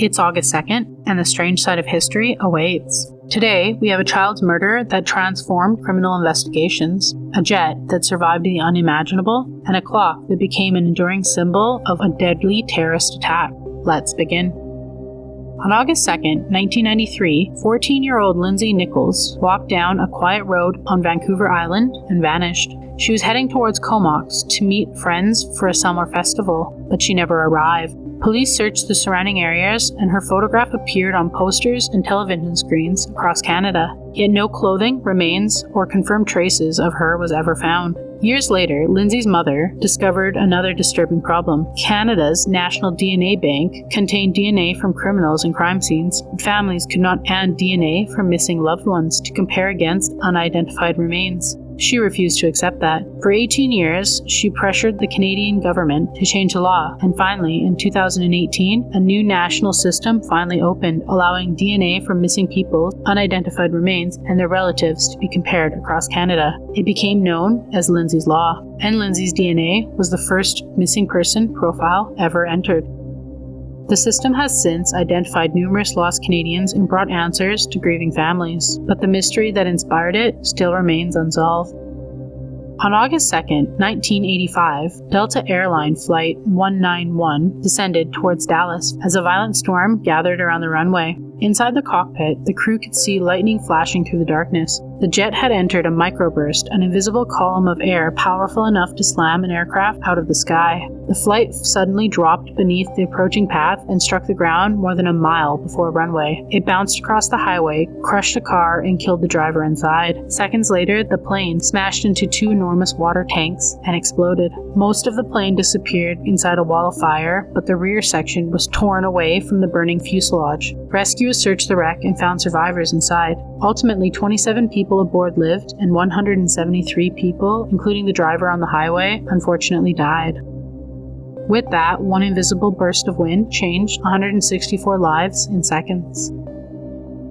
It's August 2nd, and the strange side of history awaits. Today, we have a child's murder that transformed criminal investigations, a jet that survived the unimaginable, and a clock that became an enduring symbol of a deadly terrorist attack. Let's begin. On August 2nd, 1993, 14-year-old Lindsay Nichols walked down a quiet road on Vancouver Island and vanished. She was heading towards Comox to meet friends for a summer festival, but she never arrived. Police searched the surrounding areas, and her photograph appeared on posters and television screens across Canada. Yet no clothing, remains, or confirmed traces of her was ever found. Years later, Lindsay's mother discovered another disturbing problem. Canada's National DNA Bank contained DNA from criminals and crime scenes. Families could not add DNA from missing loved ones to compare against unidentified remains. She refused to accept that. For 18 years, she pressured the Canadian government to change the law, and finally, in 2018, a new national system finally opened, allowing DNA from missing people, unidentified remains, and their relatives to be compared across Canada. It became known as Lindsay's Law, and Lindsay's DNA was the first missing person profile ever entered. The system has since identified numerous lost Canadians and brought answers to grieving families, but the mystery that inspired it still remains unsolved. On August 2nd, 1985, Delta Airline Flight 191 descended towards Dallas as a violent storm gathered around the runway. Inside the cockpit, the crew could see lightning flashing through the darkness. The jet had entered a microburst, an invisible column of air powerful enough to slam an aircraft out of the sky. The flight suddenly dropped beneath the approaching path and struck the ground more than a mile before a runway. It bounced across the highway, crushed a car, and killed the driver inside. Seconds later, the plane smashed into two enormous water tanks and exploded. Most of the plane disappeared inside a wall of fire, but the rear section was torn away from the burning fuselage. Rescuers searched the wreck and found survivors inside. Ultimately, 27 people aboard lived, and 173 people, including the driver on the highway, unfortunately died. With that, one invisible burst of wind changed 164 lives in seconds.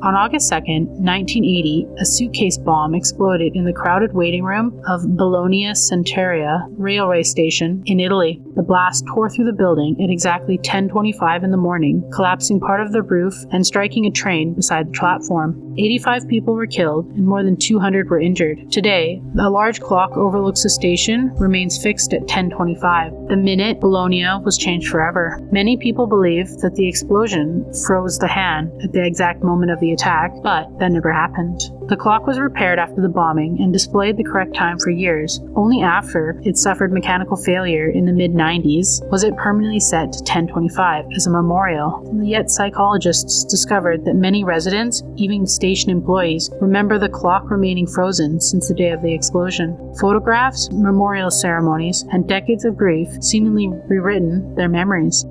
On August 2nd, 1980, a suitcase bomb exploded in the crowded waiting room of Bologna Centrale railway station in Italy. The blast tore through the building at exactly 10:25 in the morning, collapsing part of the roof and striking a train beside the platform. 85 people were killed and more than 200 were injured. Today, a large clock overlooks the station remains fixed at 10:25. The minute Bologna was changed forever. Many people believe that the explosion froze the hand at the exact moment of the attack, but that never happened. The clock was repaired after the bombing and displayed the correct time for years. Only after it suffered mechanical failure in the mid-90s was it permanently set to 10:25 as a memorial. Yet psychologists discovered that many residents, even station employees, remember the clock remaining frozen since the day of the explosion. Photographs, memorial ceremonies, and decades of grief seemingly rewritten their memories.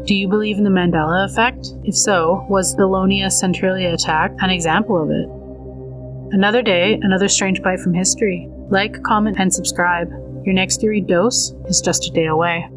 Do you believe in the Mandela effect? If so, was the Bologna Centrale attack an example of it? Another day, another strange bite from history. Like, comment, and subscribe. Your next Eerie dose is just a day away.